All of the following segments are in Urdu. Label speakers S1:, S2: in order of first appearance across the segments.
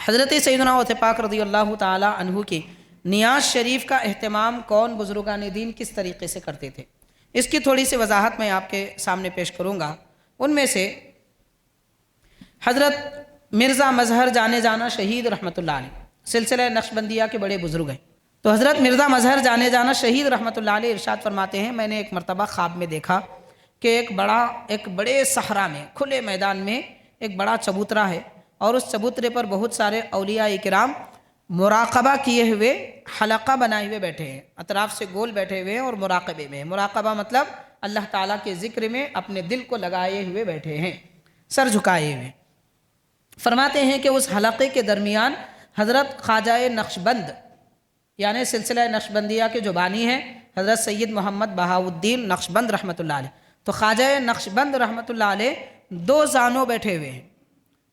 S1: حضرت سیدنا عثمان پاک رضی اللہ تعالی عنہ کی نیاز شریف کا اہتمام کون بزرگان دین کس طریقے سے کرتے تھے، اس کی تھوڑی سی وضاحت میں آپ کے سامنے پیش کروں گا۔ ان میں سے حضرت مرزا مظہر جانے جانا شہید رحمۃ اللہ علیہ سلسلہ نقشبندیہ کے بڑے بزرگ ہیں۔ تو حضرت مرزا مظہر جانے جانا شہید رحمۃ اللہ علیہ ارشاد فرماتے ہیں، میں نے ایک مرتبہ خواب میں دیکھا کہ ایک بڑے صحرا میں، کھلے میدان میں ایک بڑا چبوترا ہے، اور اس چبوترے پر بہت سارے اولیاء کرام مراقبہ کیے ہوئے حلقہ بنائے ہوئے بیٹھے ہیں، اطراف سے گول بیٹھے ہوئے ہیں اور مراقبے میں۔ مراقبہ مطلب اللہ تعالیٰ کے ذکر میں اپنے دل کو لگائے ہوئے بیٹھے ہیں، سر جھکائے ہوئے۔ فرماتے ہیں کہ اس حلقے کے درمیان حضرت خواجہ نقشبند یعنی سلسلہ نقشبندیہ کے جو بانی ہیں حضرت سید محمد بہاؤالدین نقشبند رحمۃ اللہ علیہ، تو خواجہ نقشبند رحمۃ اللہ علیہ دو زانوں بیٹھے ہوئے ہیں۔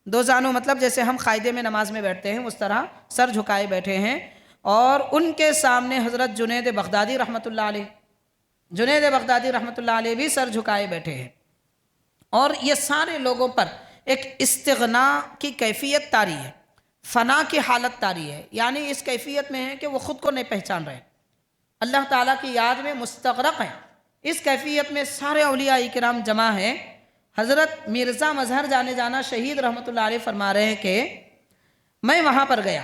S1: دو زانوں مطلب جیسے ہم قاعدے میں نماز میں بیٹھتے ہیں اس طرح سر جھکائے بیٹھے ہیں، اور ان کے سامنے حضرت جنید بغدادی رحمۃ اللہ علیہ، جنید بغدادی رحمۃ اللہ علیہ بھی سر جھکائے بیٹھے ہیں، اور یہ سارے لوگوں پر ایک استغنا کی کیفیت طاری ہے، فنا کی حالت طاری ہے، یعنی اس کیفیت میں ہے کہ وہ خود کو نہیں پہچان رہے، اللہ تعالیٰ کی یاد میں مستغرق ہیں۔ اس کیفیت میں سارے اولیاء کرام جمع ہیں۔ حضرت مرزا مظہر جانے جانا شہید رحمۃ اللہ علیہ فرما رہے ہیں کہ میں وہاں پر گیا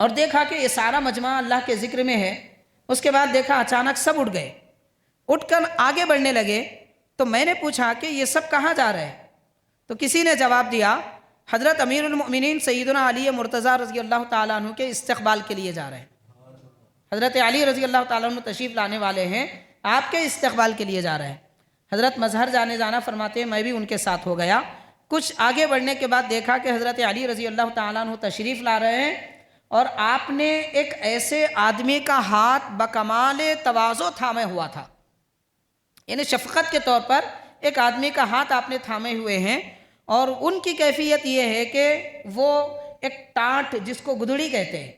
S1: اور دیکھا کہ یہ سارا مجمع اللہ کے ذکر میں ہے۔ اس کے بعد دیکھا اچانک سب اٹھ گئے، اٹھ کر آگے بڑھنے لگے، تو میں نے پوچھا کہ یہ سب کہاں جا رہے ہیں؟ تو کسی نے جواب دیا حضرت امیر المؤمنین سیدنا علی مرتضیٰ رضی اللہ تعالیٰ عنہ کے استقبال کے لیے جا رہے ہیں۔ حضرت علی رضی اللہ تعالیٰ عنہ تشریف لانے والے ہیں، آپ کے استقبال کے لیے جا رہے ہیں۔ حضرت مظہر جانے جانا فرماتے ہیں میں بھی ان کے ساتھ ہو گیا۔ کچھ آگے بڑھنے کے بعد دیکھا کہ حضرت علی رضی اللہ تعالیٰ عنہ تشریف لا رہے ہیں، اور آپ نے ایک ایسے آدمی کا ہاتھ بکمال تواضع تھامے ہوا تھا، یعنی شفقت کے طور پر ایک آدمی کا ہاتھ آپ نے تھامے ہوئے ہیں، اور ان کی کیفیت یہ ہے کہ وہ ایک ٹاٹ جس کو گدڑی کہتے ہیں،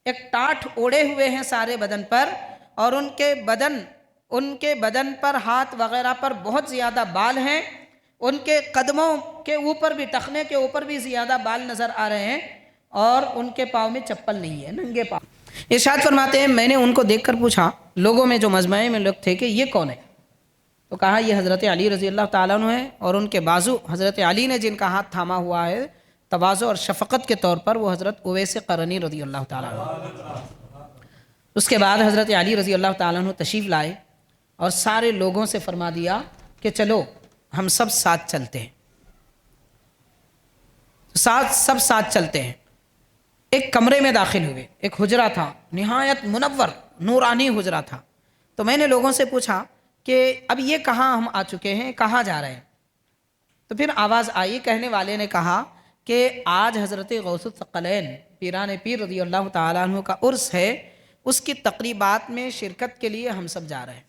S1: ایک ٹاٹ اوڑے ہوئے ہیں سارے بدن پر، اور ان کے بدن پر ہاتھ وغیرہ پر بہت زیادہ بال ہیں، ان کے قدموں کے اوپر بھی، ٹخنے کے اوپر بھی زیادہ بال نظر آ رہے ہیں، اور ان کے پاؤں میں چپل نہیں ہے، ننگے پاؤں۔ ارشاد فرماتے ہیں میں نے ان کو دیکھ کر پوچھا، لوگوں میں جو مجمع میں لوگ تھے کہ یہ کون ہے؟ تو کہا یہ حضرت علی رضی اللہ تعالیٰ عنہ ہے، اور ان کے بازو حضرت علی نے جن کا ہاتھ تھاما ہوا ہے تواضع اور شفقت کے طور پر وہ حضرت اویس قرنی رضی اللہ تعالیٰ عنہ۔ اس کے بعد حضرت علی رضی اللہ تعالیٰ عنہ تشریف لائے اور سارے لوگوں سے فرما دیا کہ چلو ہم سب ساتھ چلتے ہیں، سب ساتھ چلتے ہیں۔ ایک کمرے میں داخل ہوئے، ایک حجرہ تھا، نہایت منور نورانی حجرہ تھا۔ تو میں نے لوگوں سے پوچھا کہ اب یہ کہاں ہم آ چکے ہیں، کہاں جا رہے ہیں؟ تو پھر آواز آئی، کہنے والے نے کہا کہ آج حضرت غوث الثقلین پیران پیر رضی اللہ تعالیٰ عنہ کا عرس ہے، اس کی تقریبات میں شرکت کے لیے ہم سب جا رہے ہیں۔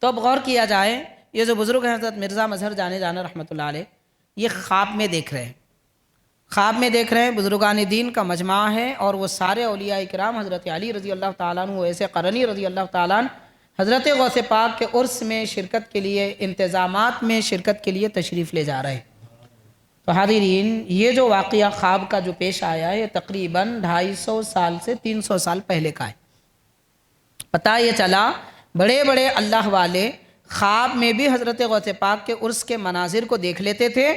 S1: تو اب غور کیا جائے، یہ جو بزرگ ہیں حضرت مرزا مظہر جانے جانا رحمۃ اللہ علیہ، یہ خواب میں دیکھ رہے ہیں، خواب میں دیکھ رہے ہیں بزرگان دین کا مجمع ہے، اور وہ سارے اولیاء کرام حضرت علی رضی اللہ تعالیٰ عنہ، ایسے قرنی رضی اللہ تعالیٰ عنہ حضرت غوث پاک کے عرس میں شرکت کے لیے، انتظامات میں شرکت کے لیے تشریف لے جا رہے ہیں۔ تو حاضرین، یہ جو واقعہ خواب کا جو پیش آیا ہے یہ تقریباً 250 سال سے 300 سال پہلے کا ہے۔ پتہ یہ چلا بڑے بڑے اللہ والے خواب میں بھی حضرت غوث پاک کے عرس کے مناظر کو دیکھ لیتے تھے،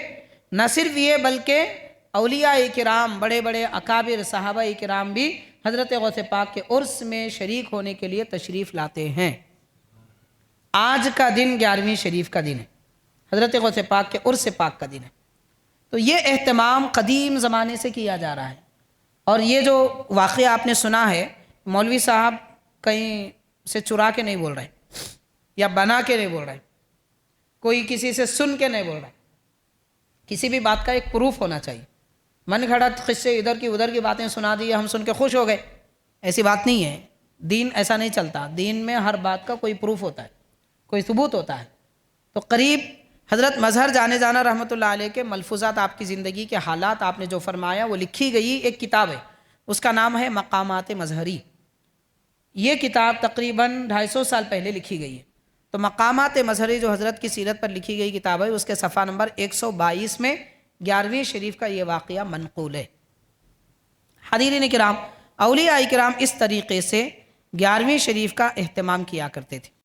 S1: نہ صرف یہ بلکہ اولیاء کرام، بڑے بڑے اکابر صحابہ کرام بھی حضرت غوث پاک کے عرس میں شریک ہونے کے لیے تشریف لاتے ہیں۔ آج کا دن 11ویں شریف کا دن ہے، حضرت غوث پاک کے عرس پاک کا دن ہے۔ تو یہ اہتمام قدیم زمانے سے کیا جا رہا ہے، اور یہ جو واقعہ آپ نے سنا ہے، مولوی صاحب کہیں سے چرا کے نہیں بول رہے یا بنا کے نہیں بول رہے، کوئی کسی سے سن کے نہیں بول رہے، کسی بھی بات کا ایک پروف ہونا چاہیے۔ من گھڑت قصے ادھر کی ادھر کی باتیں سنا دی، ہم سن کے خوش ہو گئے، ایسی بات نہیں ہے۔ دین ایسا نہیں چلتا، دین میں ہر بات کا کوئی پروف ہوتا ہے، کوئی ثبوت ہوتا ہے۔ تو قریب حضرت مظہر جانے جانا رحمۃ اللہ علیہ کے ملفوظات، آپ کی زندگی کے حالات آپ نے جو فرمایا وہ لکھی گئی ایک کتاب ہے، اس کا نام ہے مقامات مظہری۔ یہ کتاب تقریباً 250 سال پہلے لکھی گئی ہے۔ تو مقامات مظہری جو حضرت کی سیرت پر لکھی گئی کتاب ہے، اس کے صفحہ نمبر 122 میں 11ویں شریف کا یہ واقعہ منقول ہے۔ حضرین کرام، اولیاء کرام اس طریقے سے 11ویں شریف کا اہتمام کیا کرتے تھے۔